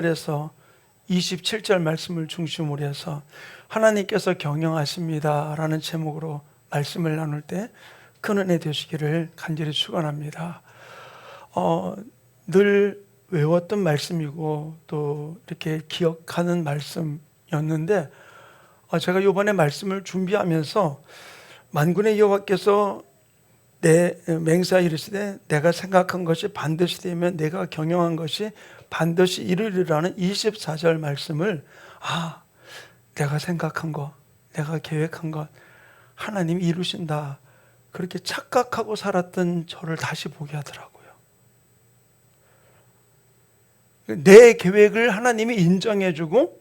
그래서 27절 말씀을 중심으로 해서 하나님께서 경영하십니다 라는 제목으로 말씀을 나눌 때 큰 은혜 되시기를 간절히 축원합니다. 늘 외웠던 말씀이고 또 이렇게 기억하는 말씀이었는데 제가 이번에 말씀을 준비하면서 만군의 여호와께서 내 맹세하여 이르시되 내가 생각한 것이 반드시 되면 내가 경영한 것이 반드시 이루리라는 24절 말씀을 내가 생각한 것, 내가 계획한 것 하나님이 이루신다 그렇게 착각하고 살았던 저를 다시 보게 하더라고요. 내 계획을 하나님이 인정해주고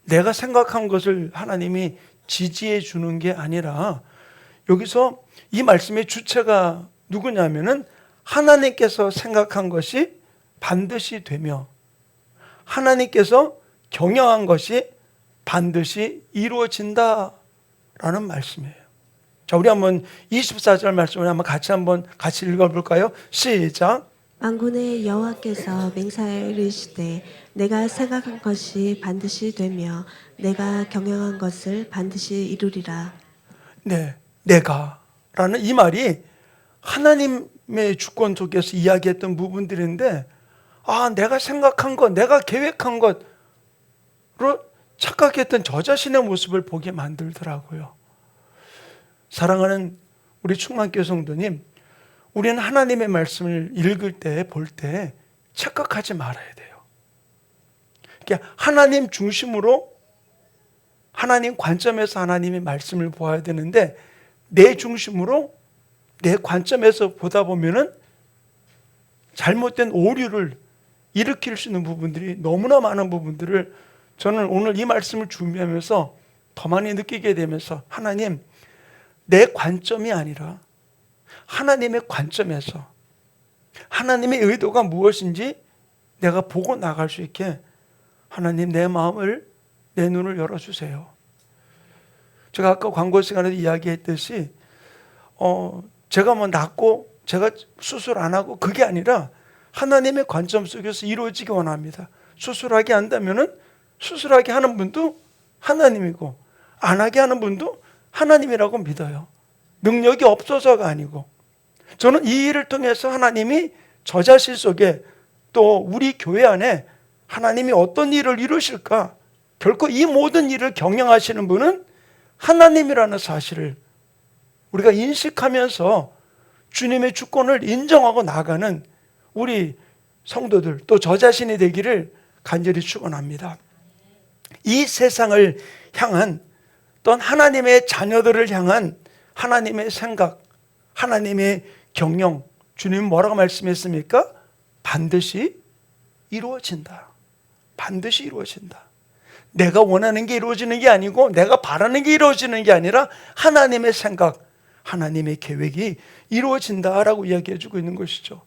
내가 생각한 것을 하나님이 지지해 주는 게 아니라 여기서 이 말씀의 주체가 누구냐면은 하나님께서 생각한 것이 반드시 되며 하나님께서 경영한 것이 반드시 이루어진다라는 말씀이에요. 자, 우리 한번 24절 말씀을 같이 읽어볼까요? 시작. 만군의 여호와께서 맹세하여 이르시되 내가 생각한 것이 반드시 되며 내가 경영한 것을 반드시 이루리라. 네, 내가라는 이 말이 하나님의 주권 속에서 이야기했던 부분들인데 내가 생각한 것, 내가 계획한 것으로 착각했던 저 자신의 모습을 보게 만들더라고요. 사랑하는 우리 충만교회 성도님, 우리는 하나님의 말씀을 읽을 때, 볼 때 착각하지 말아야 돼요. 그러니까 하나님 중심으로 하나님 관점에서 하나님의 말씀을 보아야 되는데 내 중심으로 내 관점에서 보다 보면은 잘못된 오류를 일으킬 수 있는 부분들이 너무나 많은 부분들을 저는 오늘 이 말씀을 준비하면서 더 많이 느끼게 되면서 하나님, 내 관점이 아니라 하나님의 관점에서 하나님의 의도가 무엇인지 내가 보고 나갈 수 있게 하나님 내 마음을, 내 눈을 열어주세요. 제가 아까 광고 시간에도 이야기했듯이 제가 낫고 제가 수술 안 하고 그게 아니라 하나님의 관점 속에서 이루어지기 원합니다. 수술하게 한다면은 수술하게 하는 분도 하나님이고 안 하게 하는 분도 하나님이라고 믿어요. 능력이 없어서가 아니고 저는 이 일을 통해서 하나님이 저 자신 속에 또 우리 교회 안에 하나님이 어떤 일을 이루실까 결코 이 모든 일을 경영하시는 분은 하나님이라는 사실을 우리가 인식하면서 주님의 주권을 인정하고 나가는 우리 성도들 또 저 자신이 되기를 간절히 축원합니다. 이 세상을 향한 또한 하나님의 자녀들을 향한 하나님의 생각, 하나님의 경영, 주님은 뭐라고 말씀했습니까? 반드시 이루어진다. 반드시 이루어진다. 내가 원하는 게 이루어지는 게 아니고 내가 바라는 게 이루어지는 게 아니라 하나님의 생각, 하나님의 계획이 이루어진다라고 이야기해 주고 있는 것이죠.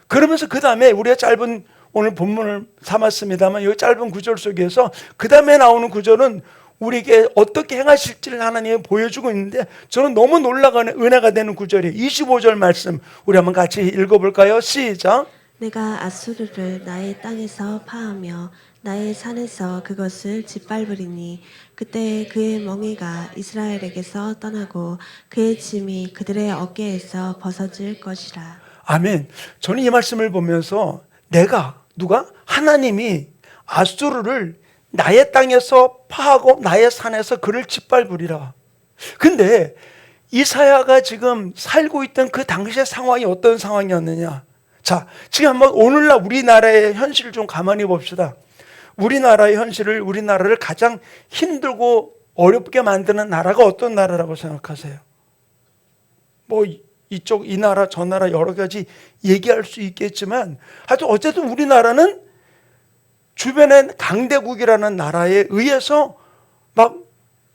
그러면서 그 다음에 우리가 짧은 오늘 본문을 삼았습니다만 이 짧은 구절 속에서 그 다음에 나오는 구절은 우리에게 어떻게 행하실지를 하나님이 보여주고 있는데 저는 너무 놀라가는 은혜가 되는 구절이에요. 25절 말씀 우리 한번 같이 읽어볼까요? 시작. 내가 아수르를 나의 땅에서 파하며 나의 산에서 그것을 짓밟으리니 그때 그의 멍에가 이스라엘에게서 떠나고 그의 짐이 그들의 어깨에서 벗어질 것이라. 아멘. 저는 이 말씀을 보면서 누가? 하나님이 아수르를 나의 땅에서 파하고 나의 산에서 그를 짓밟으리라. 근데 이사야가 지금 살고 있던 그 당시의 상황이 어떤 상황이었느냐? 자, 지금 한번 오늘날 우리나라의 현실을 좀 가만히 봅시다. 우리나라의 현실을, 우리나라를 가장 힘들고 어렵게 만드는 나라가 어떤 나라라고 생각하세요? 이 나라 저 나라 여러 가지 얘기할 수 있겠지만 하여튼 어쨌든 우리나라는 주변에 강대국이라는 나라에 의해서 막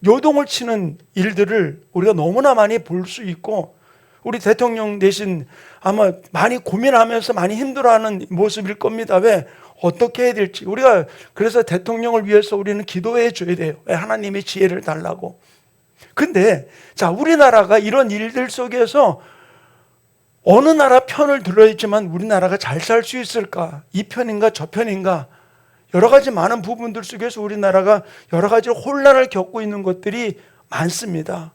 요동을 치는 일들을 우리가 너무나 많이 볼 수 있고 우리 대통령 대신 아마 많이 고민하면서 많이 힘들어하는 모습일 겁니다. 왜? 어떻게 해야 될지. 우리가 그래서 대통령을 위해서 우리는 기도해 줘야 돼요. 하나님의 지혜를 달라고. 근데 자, 우리나라가 이런 일들 속에서 어느 나라 편을 들어있지만 우리나라가 잘 살 수 있을까? 이 편인가 저 편인가? 여러 가지 많은 부분들 속에서 우리나라가 여러 가지 혼란을 겪고 있는 것들이 많습니다.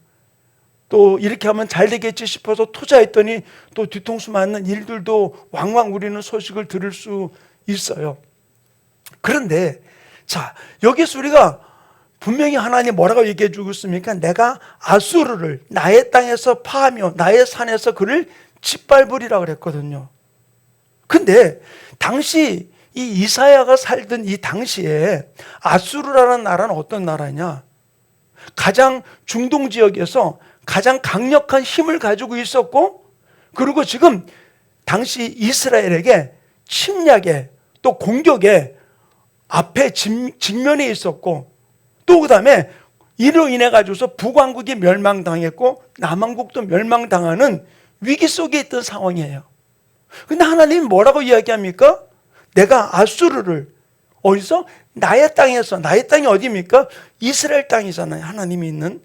또 이렇게 하면 잘 되겠지 싶어서 투자했더니 또 뒤통수 맞는 일들도 왕왕 우리는 소식을 들을 수 있어요. 그런데 자, 여기서 우리가 분명히 하나님 뭐라고 얘기해 주고 있습니까? 내가 아수르를 나의 땅에서 파하며 나의 산에서 그를 짓밟으리라 그랬거든요. 근데 당시 이 이사야가 살던 이 당시에 아수르라는 나라는 어떤 나라냐? 가장 중동 지역에서 가장 강력한 힘을 가지고 있었고, 그리고 지금 당시 이스라엘에게 침략에 또 공격에 앞에 직면해 있었고, 또 그 다음에 이로 인해 가지고서 북왕국이 멸망당했고 남왕국도 멸망당하는 위기 속에 있던 상황이에요. 근데 하나님이 뭐라고 이야기합니까? 내가 아수르를 어디서? 나의 땅에서. 나의 땅이 어디입니까? 이스라엘 땅이잖아요. 하나님이 있는,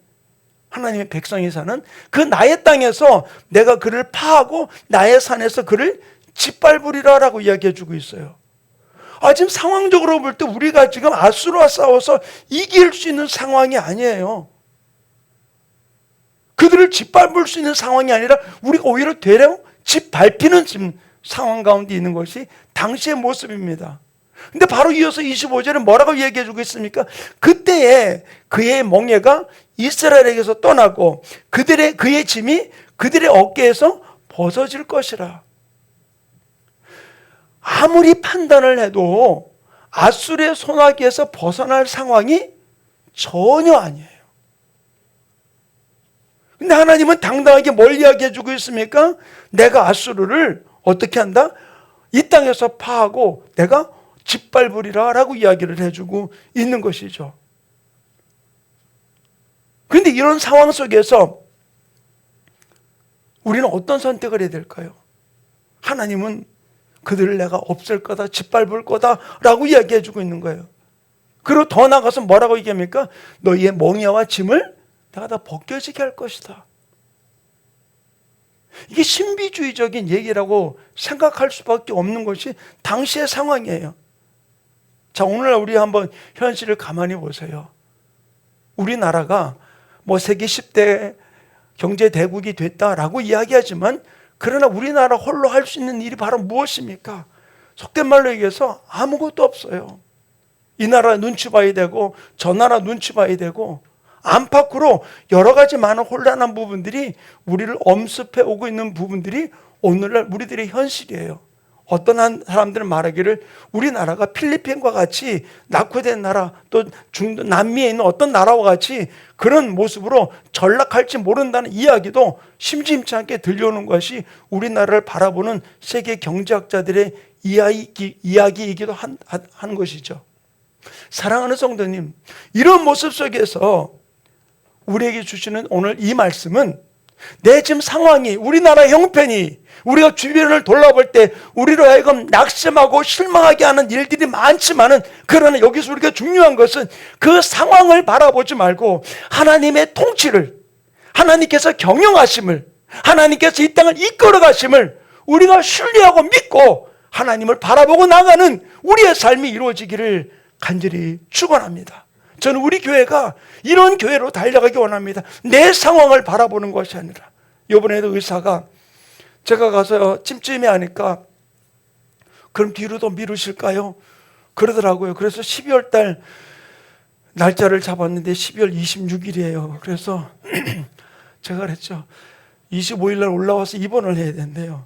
하나님의 백성이 사는 그 나의 땅에서 내가 그를 파하고 나의 산에서 그를 짓밟으리라라고 이야기해 주고 있어요. 지금 상황적으로 볼 때 우리가 지금 아수르와 싸워서 이길 수 있는 상황이 아니에요. 그들을 짓밟을 수 있는 상황이 아니라 우리가 오히려 되려 짓밟히는 지금 상황 가운데 있는 것이 당시의 모습입니다. 근데 바로 이어서 25절에 뭐라고 얘기해 주고 있습니까? 그때에 그의 멍에가 이스라엘에게서 떠나고 그의 짐이 그들의 어깨에서 벗어질 것이라. 아무리 판단을 해도 아수르의 손아귀에서 벗어날 상황이 전혀 아니에요. 근데 하나님은 당당하게 뭘 이야기해 주고 있습니까? 내가 아수르를 어떻게 한다? 이 땅에서 파하고 내가 짓밟으리라 라고 이야기를 해주고 있는 것이죠. 그런데 이런 상황 속에서 우리는 어떤 선택을 해야 될까요? 하나님은 그들을 내가 없앨 거다, 짓밟을 거다 라고 이야기해 주고 있는 거예요. 그리고 더 나가서 뭐라고 얘기합니까? 너희의 멍에와 짐을 내가 다 벗겨지게 할 것이다. 이게 신비주의적인 얘기라고 생각할 수밖에 없는 것이 당시의 상황이에요. 자, 오늘날 우리 한번 현실을 가만히 보세요. 우리나라가 뭐 세계 10대 경제 대국이 됐다라고 이야기하지만, 그러나 우리나라 홀로 할 수 있는 일이 바로 무엇입니까? 속된 말로 얘기해서 아무것도 없어요. 이 나라 눈치 봐야 되고 저 나라 눈치 봐야 되고, 안팎으로 여러 가지 많은 혼란한 부분들이 우리를 엄습해 오고 있는 부분들이 오늘날 우리들의 현실이에요. 어떤 사람들은 말하기를 우리나라가 필리핀과 같이 낙후된 나라, 또 중동 남미에 있는 어떤 나라와 같이 그런 모습으로 전락할지 모른다는 이야기도 심심치 않게 들려오는 것이 우리나라를 바라보는 세계 경제학자들의 이야기이기도 한 것이죠. 사랑하는 성도님, 이런 모습 속에서 우리에게 주시는 오늘 이 말씀은 내 지금 상황이, 우리나라 형편이, 우리가 주변을 돌아볼 때 우리로 하여금 낙심하고 실망하게 하는 일들이 많지만은, 그러나 여기서 우리가 중요한 것은 그 상황을 바라보지 말고 하나님의 통치를, 하나님께서 경영하심을, 하나님께서 이 땅을 이끌어 가심을 우리가 신뢰하고 믿고 하나님을 바라보고 나가는 우리의 삶이 이루어지기를 간절히 축원합니다. 저는 우리 교회가 이런 교회로 달려가기 원합니다. 내 상황을 바라보는 것이 아니라. 이번에도 의사가 제가 가서 찜찜해 하니까 그럼 뒤로도 미루실까요? 그러더라고요. 그래서 12월 달 날짜를 잡았는데 12월 26일이에요. 그래서 제가 그랬죠. 25일 날 올라와서 입원을 해야 된대요.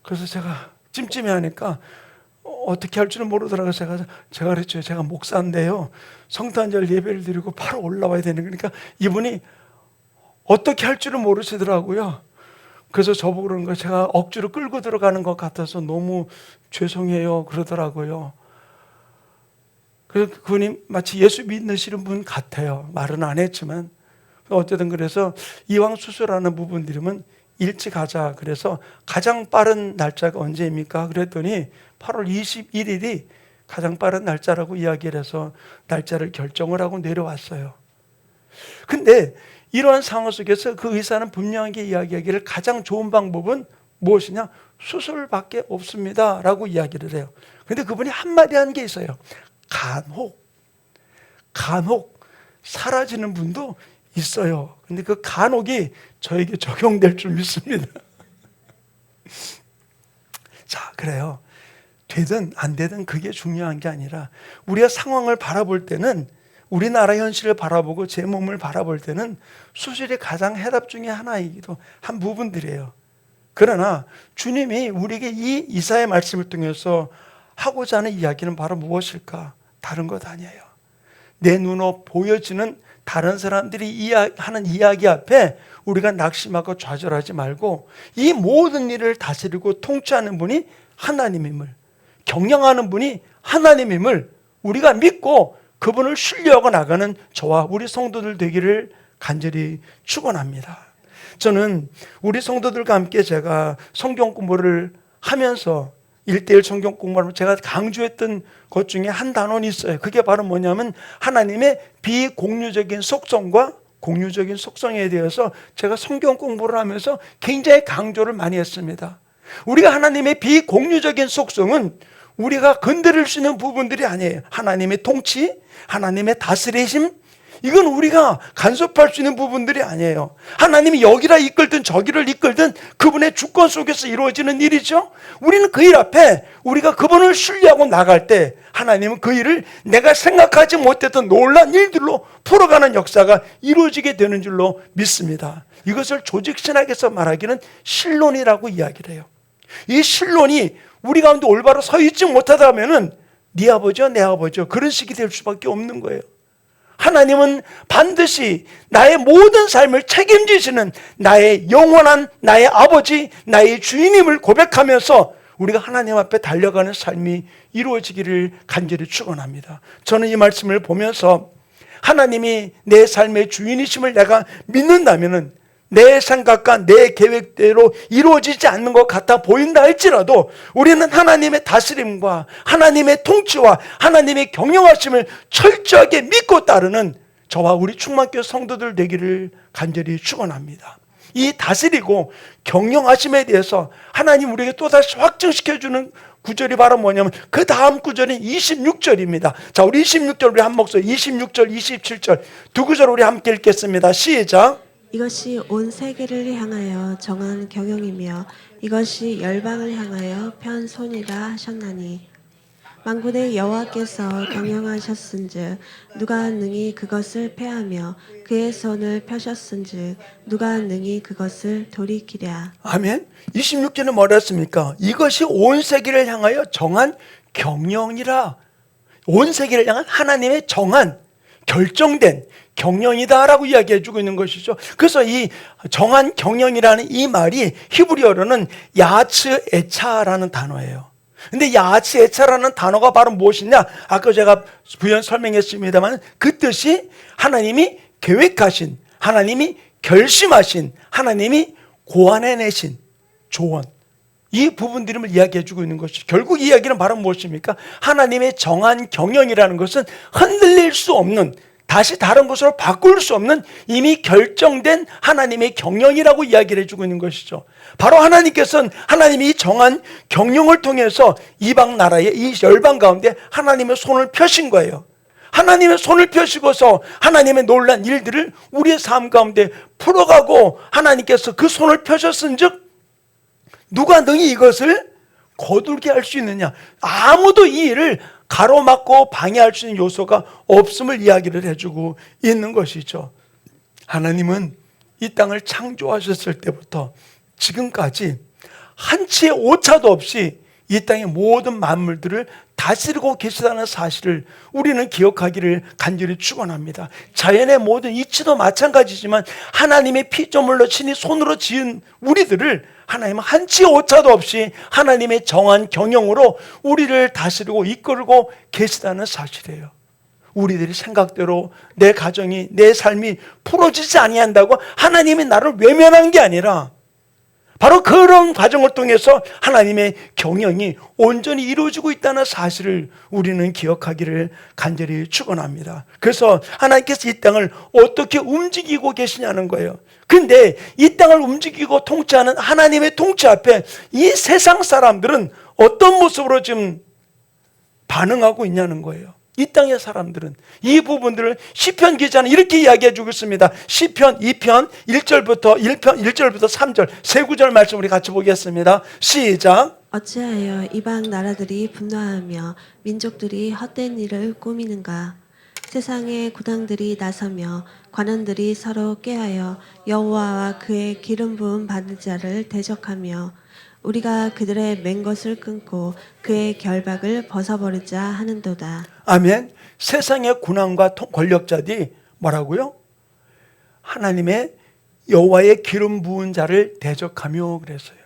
그래서 제가 찜찜해 하니까 어떻게 할 줄은 모르더라고요. 제가 그랬죠. 제가 목사인데요, 성탄절 예배를 드리고 바로 올라와야 되는 거니까 이분이 어떻게 할 줄은 모르시더라고요. 그래서 저보고 그러는 거예요. 제가 억지로 끌고 들어가는 것 같아서 너무 죄송해요 그러더라고요. 그래서 그분이 마치 예수 믿으시는 분 같아요. 말은 안 했지만. 어쨌든 그래서 이왕 수술하는 부분들이면 일찍 하자. 그래서 가장 빠른 날짜가 언제입니까? 그랬더니 8월 21일이 가장 빠른 날짜라고 이야기를 해서 날짜를 결정을 하고 내려왔어요. 근데 이러한 상황 속에서 그 의사는 분명하게 이야기하기를 가장 좋은 방법은 무엇이냐? 수술밖에 없습니다 라고 이야기를 해요. 근데 그분이 한마디 한 게 있어요. 간혹 사라지는 분도 있어요. 근데 그 간혹이 저에게 적용될 줄 믿습니다. 자, 그래요. 되든 안 되든 그게 중요한 게 아니라 우리가 상황을 바라볼 때는, 우리나라 현실을 바라보고 제 몸을 바라볼 때는 수술이 가장 해답 중에 하나이기도 한 부분들이에요. 그러나 주님이 우리에게 이 이사의 말씀을 통해서 하고자 하는 이야기는 바로 무엇일까? 다른 것 아니에요. 내 눈으로 보여지는 다른 사람들이 하는 이야기 앞에 우리가 낙심하고 좌절하지 말고 이 모든 일을 다스리고 통치하는 분이 하나님임을, 경영하는 분이 하나님임을 우리가 믿고 그분을 신뢰하고 나가는 저와 우리 성도들 되기를 간절히 축원합니다. 저는 우리 성도들과 함께 제가 성경 공부를 하면서 1:1 성경 공부하면서 제가 강조했던 것 중에 한 단원이 있어요. 그게 바로 뭐냐면 하나님의 비공유적인 속성과 공유적인 속성에 대해서 제가 성경 공부를 하면서 굉장히 강조를 많이 했습니다. 우리가 하나님의 비공유적인 속성은 우리가 건드릴 수 있는 부분들이 아니에요. 하나님의 통치, 하나님의 다스리심, 이건 우리가 간섭할 수 있는 부분들이 아니에요. 하나님이 여기라 이끌든 저기를 이끌든 그분의 주권 속에서 이루어지는 일이죠. 우리는 그 일 앞에 우리가 그분을 신뢰하고 나갈 때 하나님은 그 일을 내가 생각하지 못했던 놀라운 일들로 풀어가는 역사가 이루어지게 되는 줄로 믿습니다. 이것을 조직신학에서 말하기는 신론이라고 이야기를 해요. 이 신론이 우리 가운데 올바로 서 있지 못하다면은 네 아버지요 내 아버지요 그런 식이 될 수밖에 없는 거예요. 하나님은 반드시 나의 모든 삶을 책임지시는 나의 영원한 나의 아버지, 나의 주인임을 고백하면서 우리가 하나님 앞에 달려가는 삶이 이루어지기를 간절히 축원합니다. 저는 이 말씀을 보면서 하나님이 내 삶의 주인이심을 내가 믿는다면은 내 생각과 내 계획대로 이루어지지 않는 것 같아 보인다 할지라도 우리는 하나님의 다스림과 하나님의 통치와 하나님의 경영하심을 철저하게 믿고 따르는 저와 우리 충만교회 성도들 되기를 간절히 축원합니다. 이 다스리고 경영하심에 대해서 하나님 우리에게 또다시 확증시켜주는 구절이 바로 뭐냐면 그 다음 구절인 26절입니다. 자, 우리 26절 우리 한 목소리 26절 27절 두 구절 우리 함께 읽겠습니다. 시작. 이것이 온 세계를 향하여 정한 경영이며 이것이 열방을 향하여 편 손이라 하셨나니 만군의 여호와께서 경영하셨은즉 누가 능히 그것을 패하며 그의 손을 펴셨은즉 누가 능히 그것을 돌이키랴. 아멘. 26절에 뭐라 했습니까? 이것이 온 세계를 향하여 정한 경영이라. 온 세계를 향한 하나님의 정한 결정된 경영이다라고 이야기해주고 있는 것이죠. 그래서 이 정한 경영이라는 이 말이 히브리어로는 야츠 에차라는 단어예요. 근데 야츠 에차라는 단어가 바로 무엇이냐? 아까 제가 부연 설명했습니다만 그 뜻이 하나님이 계획하신, 하나님이 결심하신, 하나님이 고안해내신 조언, 이 부분들을 이야기해주고 있는 것이 결국 이야기는 바로 무엇입니까? 하나님의 정한 경영이라는 것은 흔들릴 수 없는, 다시 다른 것으로 바꿀 수 없는 이미 결정된 하나님의 경영이라고 이야기를 해주고 있는 것이죠. 바로 하나님께서는 하나님이 정한 경영을 통해서 이방 나라의 이 열방 가운데 하나님의 손을 펴신 거예요. 하나님의 손을 펴시고서 하나님의 놀란 일들을 우리의 삶 가운데 풀어가고 하나님께서 그 손을 펴셨은즉 누가 능히 이것을 거둘게 할 수 있느냐? 아무도 이 일을 가로막고 방해할 수 있는 요소가 없음을 이야기를 해주고 있는 것이죠. 하나님은 이 땅을 창조하셨을 때부터 지금까지 한치의 오차도 없이 이 땅의 모든 만물들을 다스리고 계시다는 사실을 우리는 기억하기를 간절히 축원합니다. 자연의 모든 이치도 마찬가지지만 하나님의 피조물로 친히 손으로 지은 우리들을 하나님은 한치의 오차도 없이 하나님의 정한 경영으로 우리를 다스리고 이끌고 계시다는 사실이에요. 우리들이 생각대로 내 가정이, 내 삶이 풀어지지 아니한다고 하나님이 나를 외면한 게 아니라 바로 그런 과정을 통해서 하나님의 경영이 온전히 이루어지고 있다는 사실을 우리는 기억하기를 간절히 축원합니다. 그래서 하나님께서 이 땅을 어떻게 움직이고 계시냐는 거예요. 그런데 이 땅을 움직이고 통치하는 하나님의 통치 앞에 이 세상 사람들은 어떤 모습으로 지금 반응하고 있냐는 거예요. 이 땅의 사람들은 이 부분들을 시편 기자는 이렇게 이야기해 주고 있습니다. 시편 2편 1절부터 3절 세 구절 말씀 우리 같이 보겠습니다. 시작. 어찌하여 이방 나라들이 분노하며 민족들이 헛된 일을 꾸미는가? 세상의 고당들이 나서며 관원들이 서로 꾀하여 여호와와 그의 기름 부음 받은 자를 대적하며 우리가 그들의 맨 것을 끊고 그의 결박을 벗어버리자 하는도다. 아멘. 세상의 군왕과 권력자들이 뭐라고요? 하나님의 여호와의 기름 부은 자를 대적하며 그랬어요.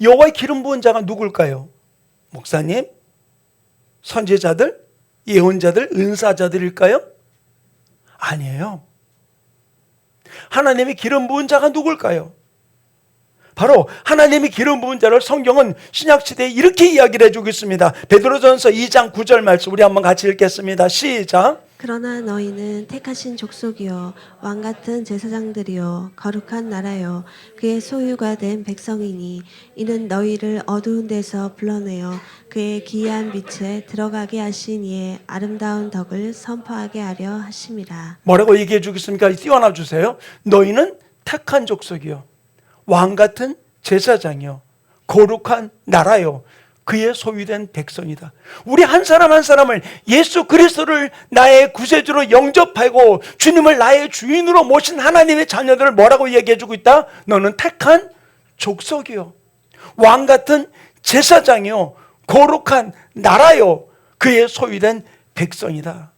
여호와의 기름 부은 자가 누굴까요? 목사님? 선지자들? 예언자들? 은사자들일까요? 아니에요. 하나님의 기름 부은 자가 누굴까요? 바로 하나님의 기름 부은 자를 성경은 신약시대에 이렇게 이야기를 해주고 있습니다. 베드로전서 2장 9절 말씀 우리 한번 같이 읽겠습니다. 시작. 그러나 너희는 택하신 족속이요 왕같은 제사장들이요 거룩한 나라요 그의 소유가 된 백성이니 이는 너희를 어두운 데서 불러내어 그의 기이한 빛에 들어가게 하신 이의 아름다운 덕을 선포하게 하려 하심이라. 뭐라고 얘기해 주겠습니까? 띄워놔 주세요. 너희는 택한 족속이요 왕같은 제사장이요 거룩한 나라요 그의 소유된 백성이다. 우리 한 사람 한 사람을 예수 그리스도를 나의 구세주로 영접하고 주님을 나의 주인으로 모신 하나님의 자녀들을 뭐라고 얘기해 주고 있다? 너는 택한 족속이요 왕같은 제사장이요 거룩한 나라요 그의 소유된 백성이다.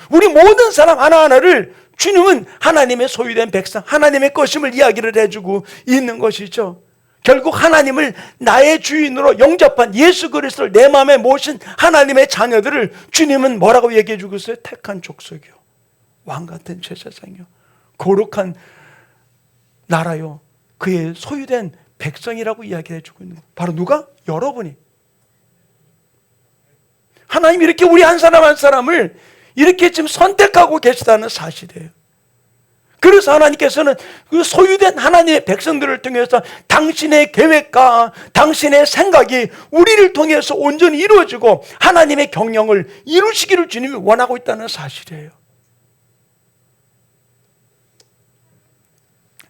우리 모든 사람 하나하나를 주님은 하나님의 소유된 백성, 하나님의 것임을 이야기를 해주고 있는 것이죠. 결국 하나님을 나의 주인으로 영접한 예수 그리스도를 내 마음에 모신 하나님의 자녀들을 주님은 뭐라고 얘기해 주고 있어요? 택한 족속이요 왕같은 제사장이요 거룩한 나라요 그의 소유된 백성이라고 이야기해 주고 있는 거예요. 바로 누가? 여러분이. 하나님이 이렇게 우리 한 사람 한 사람을 이렇게 지금 선택하고 계시다는 사실이에요. 그래서 하나님께서는 그 소유된 하나님의 백성들을 통해서 당신의 계획과 당신의 생각이 우리를 통해서 온전히 이루어지고 하나님의 경영을 이루시기를 주님이 원하고 있다는 사실이에요.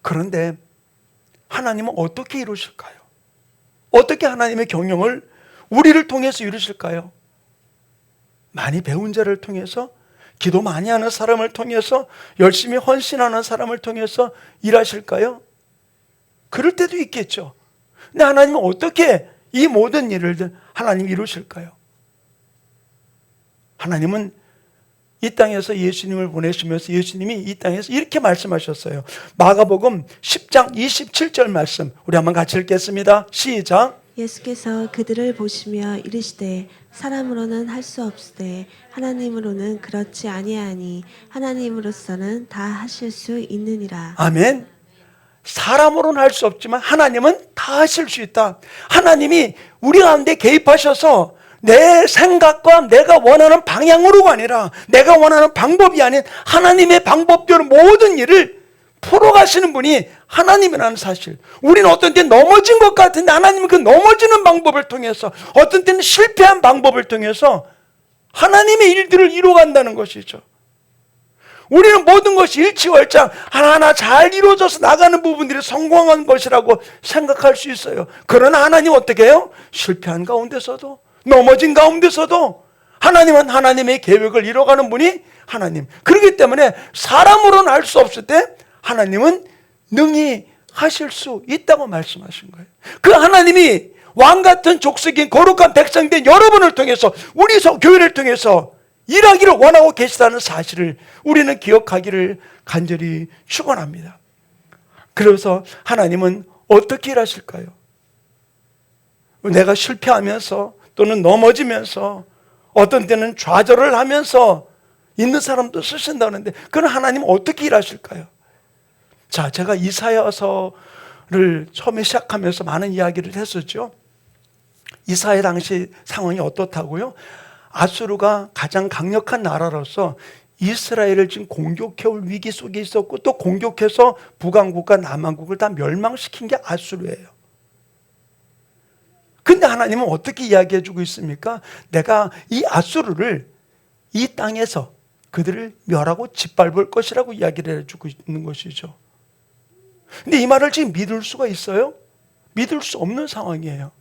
그런데 하나님은 어떻게 이루실까요? 어떻게 하나님의 경영을 우리를 통해서 이루실까요? 많이 배운 자를 통해서, 기도 많이 하는 사람을 통해서, 열심히 헌신하는 사람을 통해서 일하실까요? 그럴 때도 있겠죠. 근데 하나님은 어떻게 이 모든 일을 하나님이 이루실까요? 하나님은 이 땅에서 예수님을 보내시면서 예수님이 이 땅에서 이렇게 말씀하셨어요. 마가복음 10장 27절 말씀 우리 한번 같이 읽겠습니다. 시작. 예수께서 그들을 보시며 이르시되 사람으로는 할 수 없으되 하나님으로는 그렇지 아니하니 하나님으로서는 다 하실 수 있느니라. 아멘. 사람으로는 할 수 없지만 하나님은 다 하실 수 있다. 하나님이 우리 가운데 개입하셔서 내 생각과 내가 원하는 방향으로가 아니라 내가 원하는 방법이 아닌 하나님의 방법대로 모든 일을 풀어가시는 분이 하나님이라는 사실. 우리는 어떤 때는 넘어진 것 같은데 하나님은 그 넘어지는 방법을 통해서, 어떤 때는 실패한 방법을 통해서 하나님의 일들을 이루어간다는 것이죠. 우리는 모든 것이 일치월장 하나하나 잘 이루어져서 나가는 부분들이 성공한 것이라고 생각할 수 있어요. 그러나 하나님 어떻게 해요? 실패한 가운데서도, 넘어진 가운데서도 하나님은 하나님의 계획을 이뤄가는 분이 하나님. 그렇기 때문에 사람으로는 할 수 없을 때 하나님은 능히 하실 수 있다고 말씀하신 거예요. 그 하나님이 왕같은 족속인 거룩한 백성된 여러분을 통해서, 우리 교회를 통해서 일하기를 원하고 계시다는 사실을 우리는 기억하기를 간절히 축원합니다. 그래서 하나님은 어떻게 일하실까요? 내가 실패하면서 또는 넘어지면서 어떤 때는 좌절을 하면서 있는 사람도 쓰신다는데, 그런 하나님은 어떻게 일하실까요? 자, 제가 이사야서를 처음에 시작하면서 많은 이야기를 했었죠. 이사야 당시 상황이 어떻다고요? 아수르가 가장 강력한 나라로서 이스라엘을 지금 공격해올 위기 속에 있었고, 또 공격해서 북왕국과 남왕국을 다 멸망시킨 게 아수르예요. 근데 하나님은 어떻게 이야기해 주고 있습니까? 내가 이 아수르를 이 땅에서 그들을 멸하고 짓밟을 것이라고 이야기를 해주고 있는 것이죠. 근데 이 말을 지금 믿을 수가 있어요? 믿을 수 없는 상황이에요.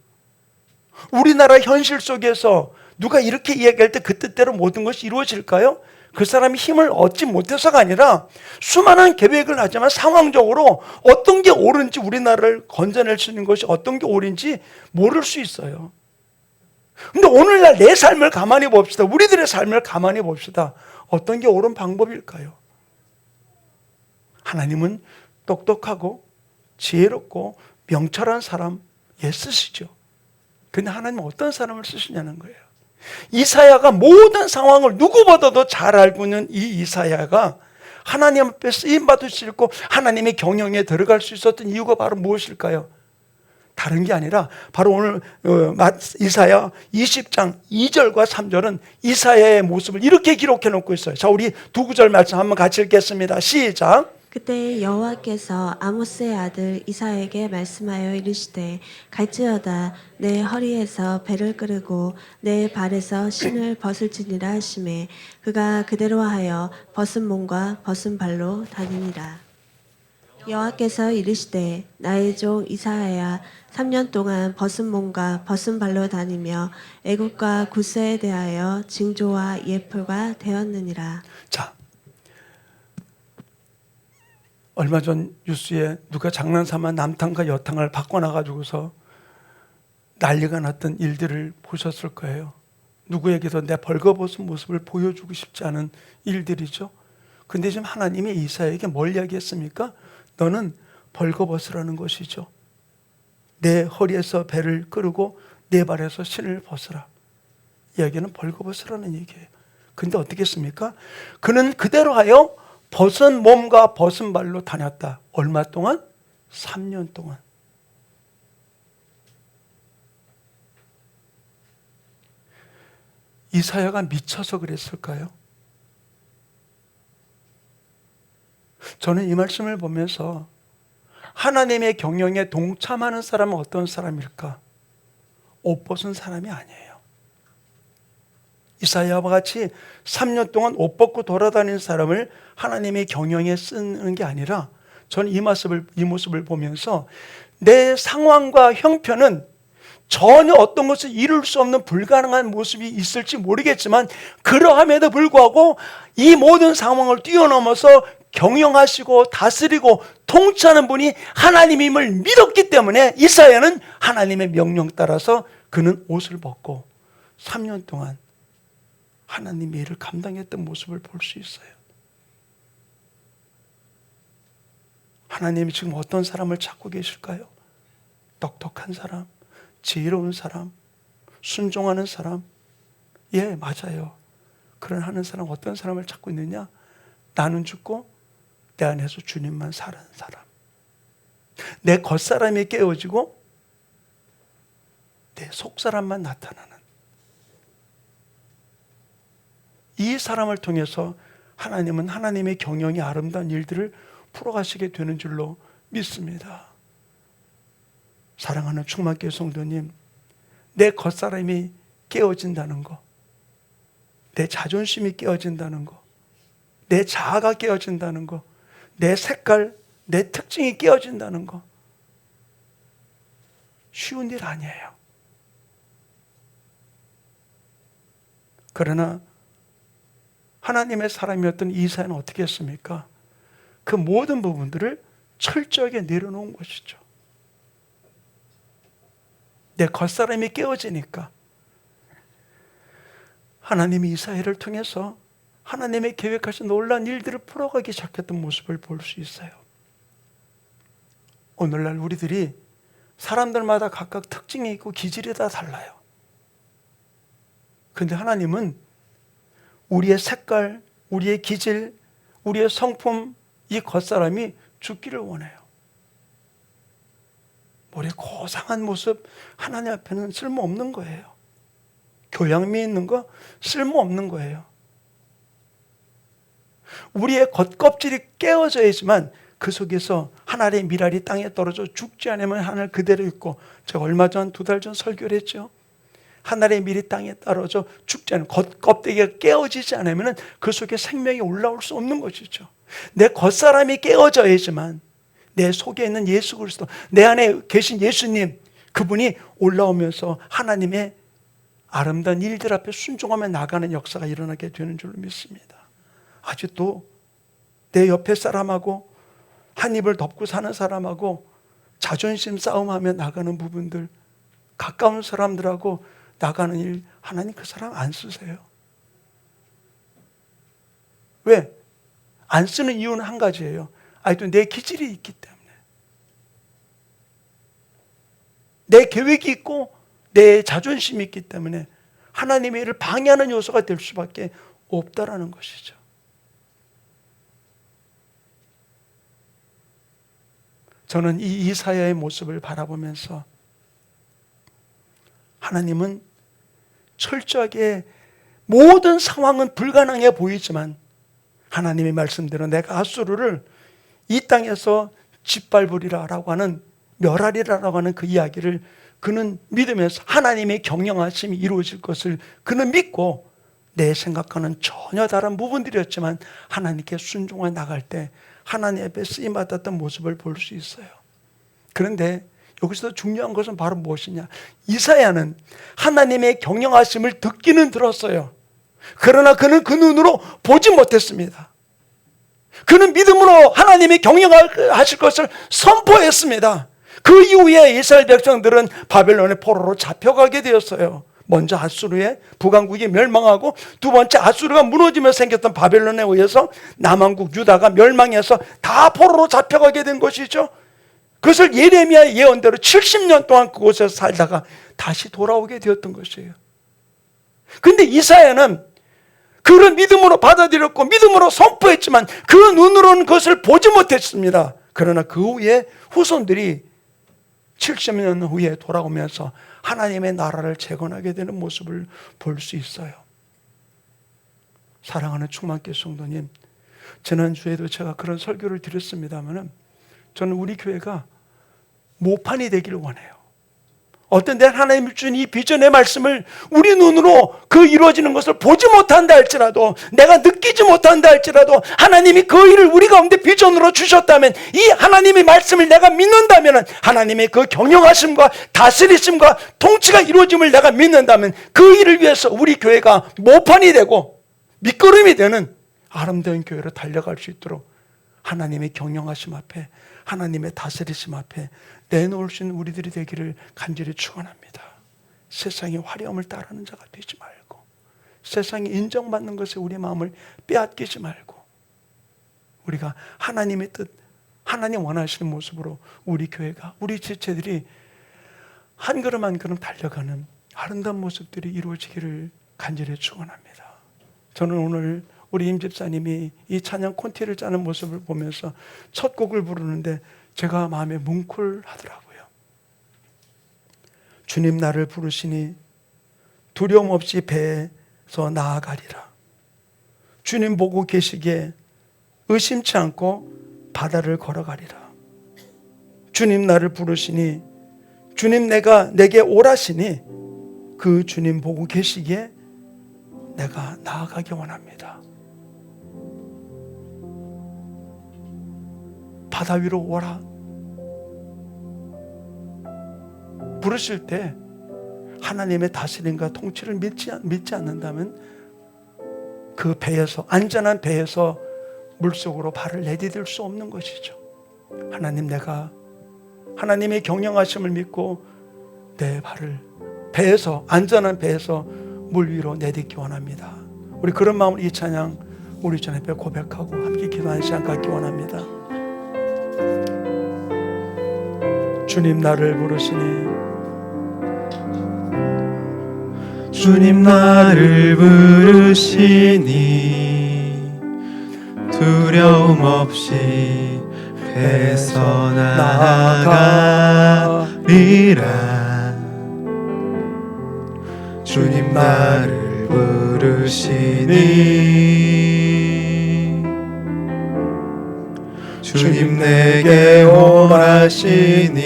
우리나라 현실 속에서 누가 이렇게 이야기할 때 그 뜻대로 모든 것이 이루어질까요? 그 사람이 힘을 얻지 못해서가 아니라 수많은 계획을 하지만 상황적으로 어떤 게 옳은지, 우리나라를 건져낼 수 있는 것이 어떤 게 옳은지 모를 수 있어요. 근데 오늘날 내 삶을 가만히 봅시다. 우리들의 삶을 가만히 봅시다. 어떤 게 옳은 방법일까요? 하나님은 똑똑하고 지혜롭고 명철한 사람 쓰시죠. 근데 하나님은 어떤 사람을 쓰시냐는 거예요. 이사야가 모든 상황을 누구보다도 잘 알고 있는 이 이사야가 하나님 앞에 쓰임받을 수 있고 하나님의 경영에 들어갈 수 있었던 이유가 바로 무엇일까요? 다른 게 아니라 바로 오늘 이사야 20장 2절과 3절은 이사야의 모습을 이렇게 기록해 놓고 있어요. 자, 우리 두 구절 말씀 한번 같이 읽겠습니다. 시작. 그때 여호와께서 아모스의 아들 이사야에게 말씀하여 이르시되 갈지어다 내 허리에서 배를 끄르고 내 발에서 신을 벗을지니라 하시매 그가 그대로 하여 벗은 몸과 벗은 발로 다니니라. 여호와께서 이르시되 나의 종 이사야야 3년 동안 벗은 몸과 벗은 발로 다니며 애굽과 구스에 대하여 징조와 예표가 되었느니라. 자, 얼마 전 뉴스에 누가 장난삼아 남탕과 여탕을 바꿔놔가지고서 난리가 났던 일들을 보셨을 거예요. 누구에게도 내 벌거벗은 모습을 보여주고 싶지 않은 일들이죠. 근데 지금 하나님이 이사야에게 뭘 이야기했습니까? 너는 벌거벗으라는 것이죠. 내 허리에서 배를 끄르고 내 발에서 신을 벗으라. 이야기는 벌거벗으라는 얘기예요. 근데 어떻게 했습니까? 그는 그대로 하여 벗은 몸과 벗은 발로 다녔다. 얼마 동안? 3년 동안. 이사야가 미쳐서 그랬을까요? 저는 이 말씀을 보면서 하나님의 경영에 동참하는 사람은 어떤 사람일까? 옷 벗은 사람이 아니에요. 이사야와 같이 3년 동안 옷 벗고 돌아다니는 사람을 하나님의 경영에 쓰는 게 아니라 저는 이 모습을 보면서 내 상황과 형편은 전혀 어떤 것을 이룰 수 없는 불가능한 모습이 있을지 모르겠지만 그러함에도 불구하고 이 모든 상황을 뛰어넘어서 경영하시고 다스리고 통치하는 분이 하나님임을 믿었기 때문에 이사야는 하나님의 명령 따라서 그는 옷을 벗고 3년 동안 하나님의 일을 감당했던 모습을 볼 수 있어요. 하나님이 지금 어떤 사람을 찾고 계실까요? 똑똑한 사람, 지혜로운 사람, 순종하는 사람. 예, 맞아요. 그런 하는 사람, 어떤 사람을 찾고 있느냐? 나는 죽고 내 안에서 주님만 사는 사람. 내 겉사람이 깨어지고 내 속사람만 나타나는 이 사람을 통해서 하나님은 하나님의 경영이 아름다운 일들을 풀어가시게 되는 줄로 믿습니다. 사랑하는 충만교회 성도님, 내 겉사람이 깨어진다는 거, 내 자존심이 깨어진다는 거, 내 자아가 깨어진다는 거, 내 색깔, 내 특징이 깨어진다는 거 쉬운 일 아니에요. 그러나 하나님의 사람이었던 이사야는 어떻게 했습니까? 그 모든 부분들을 철저하게 내려놓은 것이죠. 내 겉사람이 깨어지니까 하나님이 이사야를 통해서 하나님의 계획하신 놀라운 일들을 풀어가기 시작했던 모습을 볼 수 있어요. 오늘날 우리들이 사람들마다 각각 특징이 있고 기질이 다 달라요. 그런데 하나님은 우리의 색깔, 우리의 기질, 우리의 성품, 이 겉사람이 죽기를 원해요. 우리의 고상한 모습 하나님 앞에는 쓸모없는 거예요. 교양미 있는 거 쓸모없는 거예요. 우리의 겉껍질이 깨어져야지만 그 속에서 하나님의 미랄이 땅에 떨어져 죽지 않으면 하늘 그대로 있고, 제가 얼마 전 2달 전 설교를 했죠. 하늘의 밀이 땅에 떨어져 죽지 않으면 껍데기가 깨어지지 않으면 그 속에 생명이 올라올 수 없는 것이죠. 내 겉사람이 깨어져야지만 내 속에 있는 예수 그리스도, 내 안에 계신 예수님, 그분이 올라오면서 하나님의 아름다운 일들 앞에 순종하며 나가는 역사가 일어나게 되는 줄로 믿습니다. 아직도 내 옆에 사람하고 한 입을 덮고 사는 사람하고 자존심 싸움하며 나가는 부분들, 가까운 사람들하고 나가는 일, 하나님 그 사람 안 쓰세요. 왜? 안 쓰는 이유는 한 가지예요. 아직도 내 기질이 있기 때문에. 내 계획이 있고 내 자존심이 있기 때문에 하나님의 일을 방해하는 요소가 될 수밖에 없다라는 것이죠. 저는 이 이사야의 모습을 바라보면서 하나님은 철저하게 모든 상황은 불가능해 보이지만 하나님의 말씀대로 내가 아수르를 이 땅에서 짓밟으리라라고 하는, 멸하리라라고 하는 그 이야기를 그는 믿으면서 하나님의 경영하심이 이루어질 것을 그는 믿고, 내 생각과는 전혀 다른 부분들이었지만 하나님께 순종해 나갈 때 하나님 앞에 쓰임받았던 모습을 볼 수 있어요. 그런데 여기서 중요한 것은 바로 무엇이냐? 이사야는 하나님의 경영하심을 듣기는 들었어요. 그러나 그는 그 눈으로 보지 못했습니다. 그는 믿음으로 하나님이 경영하실 것을 선포했습니다. 그 이후에 이스라엘 백성들은 바벨론의 포로로 잡혀가게 되었어요. 먼저 아수르의 북왕국이 멸망하고, 두 번째 아수르가 무너지며 생겼던 바벨론에 의해서 남왕국 유다가 멸망해서 다 포로로 잡혀가게 된 것이죠. 그것을 예레미야의 예언대로 70년 동안 그곳에서 살다가 다시 돌아오게 되었던 것이에요. 그런데 이사야는 그를 믿음으로 받아들였고 믿음으로 선포했지만 그 눈으로는 그것을 보지 못했습니다. 그러나 그 후에 후손들이 70년 후에 돌아오면서 하나님의 나라를 재건하게 되는 모습을 볼 수 있어요. 사랑하는 충만교회 성도님, 지난주에도 제가 그런 설교를 드렸습니다만 저는 우리 교회가 모판이 되기를 원해요. 어떤 데는 하나님이 준 이 비전의 말씀을 우리 눈으로 그 이루어지는 것을 보지 못한다 할지라도, 내가 느끼지 못한다 할지라도 하나님이 그 일을 우리 가운데 비전으로 주셨다면, 이 하나님의 말씀을 내가 믿는다면, 하나님의 그 경영하심과 다스리심과 통치가 이루어짐을 내가 믿는다면 그 일을 위해서 우리 교회가 모판이 되고 밑거름이 되는 아름다운 교회로 달려갈 수 있도록 하나님의 경영하심 앞에, 하나님의 다스리심 앞에 내놓을 수 있는 우리들이 되기를 간절히 축원합니다. 세상의 화려함을 따르는 자가 되지 말고, 세상에 인정받는 것에 우리 마음을 빼앗기지 말고, 우리가 하나님의 뜻, 하나님 원하시는 모습으로 우리 교회가, 우리 지체들이 한 걸음 한 걸음 달려가는 아름다운 모습들이 이루어지기를 간절히 축원합니다. 저는 오늘 우리 임 집사님이 이 찬양 콘티를 짜는 모습을 보면서 첫 곡을 부르는데 제가 마음에 뭉클하더라고요. 주님 나를 부르시니 두려움 없이 배에서 나아가리라. 주님 보고 계시기에 의심치 않고 바다를 걸어가리라. 주님 나를 부르시니, 주님 내게 오라시니 그 주님 보고 계시기에 내가 나아가기 원합니다. 바다 위로 오라 부르실 때 하나님의 다스림과 통치를 믿지 않는다면 그 배에서, 안전한 배에서 물속으로 발을 내디딜 수 없는 것이죠. 하나님, 내가 하나님의 경영하심을 믿고 내 발을 배에서, 안전한 배에서 물 위로 내딛기 원합니다. 우리 그런 마음으로 이 찬양 우리 주 앞에 고백하고 함께 기도하는 시간 갖기 원합니다. 주님 나를 부르시니, 주님 나를 부르시니 두려움 없이 배에서 나아가리라. 주님 나를 부르시니 주님 내게 오라시니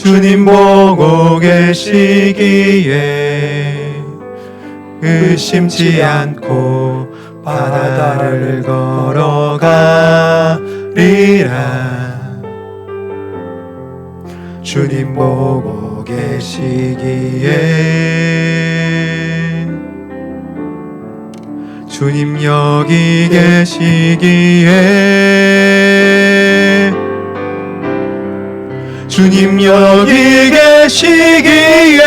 주님 보고 계시기에 의심치 않고 바다를 걸어가리라. 주님 보고 계시기에 주님 여기 계시기에 주님 여기 계시기에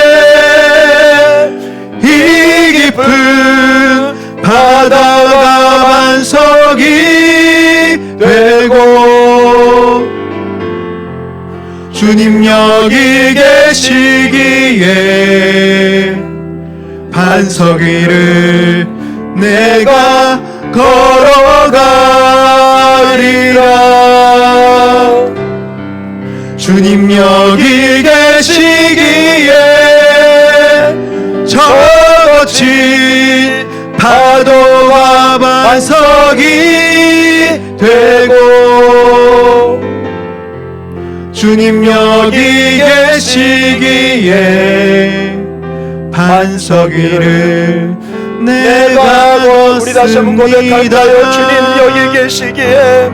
이 깊은 바다가 반석이 되고 주님 여기 계시기에 반석 위를 내가 걸어가리라. 주님 여기 계시기에 저 거친 파도와 반석이 되고 주님 여기 계시기에 반석 위를 내가 우리 다시 한번 고백할까요? 주님 여기 계시기에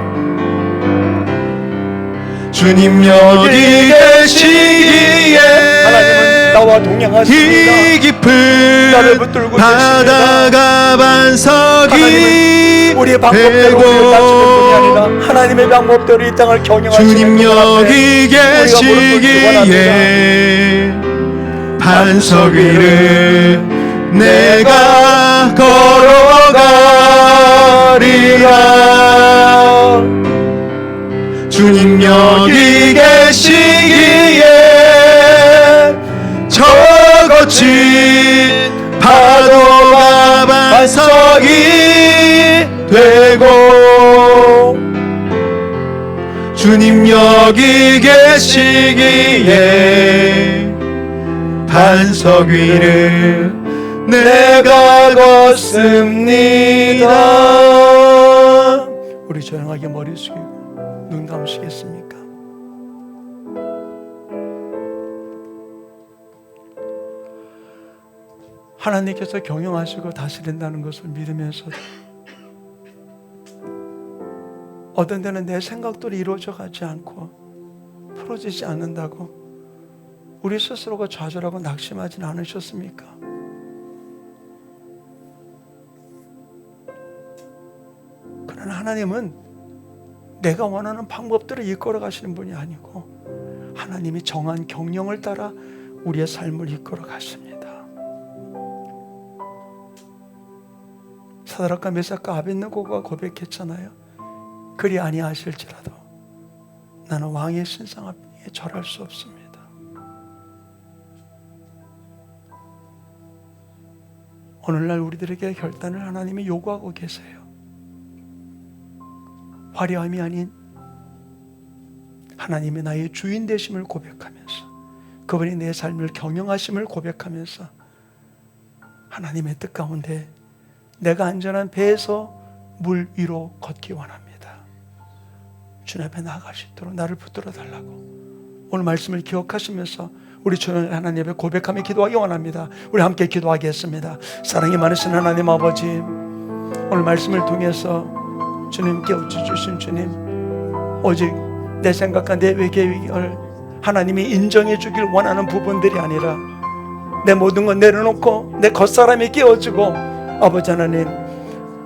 주님 여기 계시기에 하나님은 나와 동행하십니다. 이 깊은 나를 붙들고 바다가 반석이 우리의 방법대로 우리를 다스리는 분이 아니라 하나님의 방법대로 이 땅을 경영하시는 주님 여기 계시기에 반석 위를 내가 걸어가리라. 주님 여기 계시기에 저 거친 파도가 반석이 되고 주님 여기 계시기에 반석 위를 내가 걷습니다. 우리 조용하게 머리 숙이고 눈 감으시겠습니까? 하나님께서 경영하시고 다스린다는 것을 믿으면서 어떤 때는 내 생각대로 이루어져 가지 않고 풀어지지 않는다고 우리 스스로가 좌절하고 낙심하진 않으셨습니까? 그러나 하나님은 내가 원하는 방법대로 이끌어 가시는 분이 아니고 하나님이 정한 경영을 따라 우리의 삶을 이끌어 가십니다. 사드락과 메삭과 아벳느고가 고백했잖아요. 그리 아니하실지라도 나는 왕의 신상 앞에 절할 수 없습니다. 오늘날 우리들에게 결단을 하나님이 요구하고 계세요. 화려함이 아닌 하나님의 나의 주인 되심을 고백하면서 그분이 내 삶을 경영하심을 고백하면서 하나님의 뜻 가운데 내가 안전한 배에서 물 위로 걷기 원합니다. 주님 앞에 나아갈 수 있도록 나를 붙들어 달라고 오늘 말씀을 기억하시면서 우리 주님 하나님 앞에 고백하며 기도하기 원합니다. 우리 함께 기도하겠습니다. 사랑이 많으신 하나님 아버지, 오늘 말씀을 통해서 주님 깨우쳐 주신 주님, 오직 내 생각과 내 계획을 하나님이 인정해 주길 원하는 부분들이 아니라 내 모든 것 내려놓고 내 겉사람이 깨어지고 아버지 하나님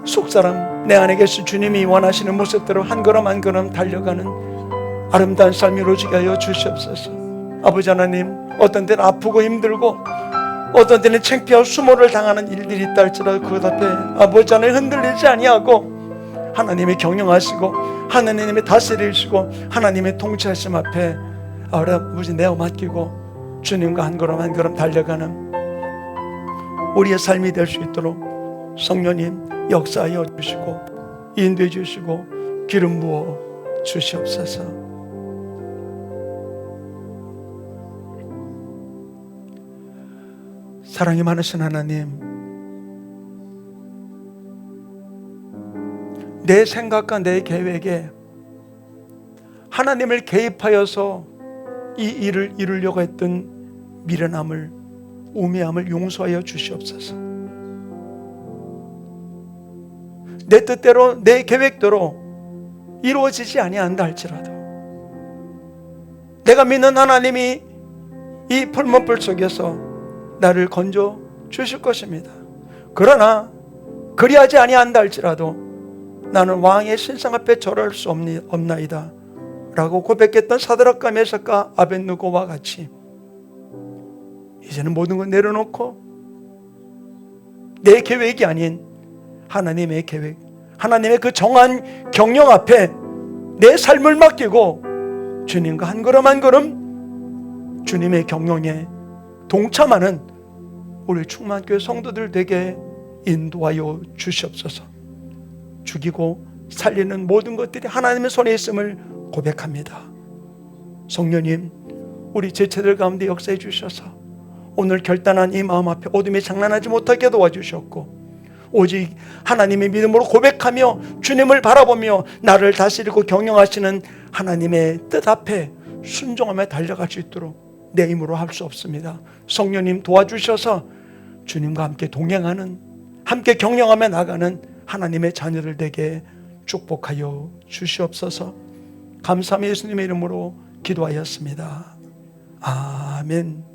속사람 내 안에 계신 주님이 원하시는 모습대로 한 걸음 한 걸음 달려가는 아름다운 삶이 이루어지게 하여 주시옵소서. 아버지 하나님, 어떤 때는 아프고 힘들고 어떤 때는 창피하고 수모를 당하는 일들이 있다 할지라도 그것 앞에 아버지 하나님 흔들리지 아니하고 하나님이 경영하시고 하나님이 다스리시고 하나님의 통치하심 앞에 아버지 내어 맡기고 주님과 한 걸음 한 걸음 달려가는 우리의 삶이 될 수 있도록 성령님 역사하여 주시고 인도해 주시고 기름 부어 주시옵소서. 사랑이 많으신 하나님, 내 생각과 내 계획에 하나님을 개입하여서 이 일을 이루려고 했던 미련함을, 우매함을 용서하여 주시옵소서. 내 뜻대로, 내 계획대로 이루어지지 아니한다 할지라도 내가 믿는 하나님이 이 풀문불 속에서 나를 건져 주실 것입니다. 그러나 그리하지 아니한다 할지라도 나는 왕의 신상 앞에 절할 수 없나이다 라고 고백했던 사드락과 메삭과 아벳느고와 같이 이제는 모든 걸 내려놓고 내 계획이 아닌 하나님의 계획, 하나님의 그 정한 경영 앞에 내 삶을 맡기고 주님과 한 걸음 한 걸음 주님의 경영에 동참하는 우리 충만교회 성도들 되게 인도하여 주시옵소서. 죽이고 살리는 모든 것들이 하나님의 손에 있음을 고백합니다. 성령님, 우리 제자들 가운데 역사해 주셔서 오늘 결단한 이 마음 앞에 어둠이 장난하지 못하게 도와주셨고, 오직 하나님의 믿음으로 고백하며 주님을 바라보며 나를 다스리고 경영하시는 하나님의 뜻 앞에 순종하며 달려갈 수 있도록 내 힘으로 할 수 없습니다. 성령님 도와주셔서 주님과 함께 동행하는, 함께 경영하며 나가는 하나님의 자녀들 되게 축복하여 주시옵소서. 감사함의 예수님의 이름으로 기도하였습니다. 아멘.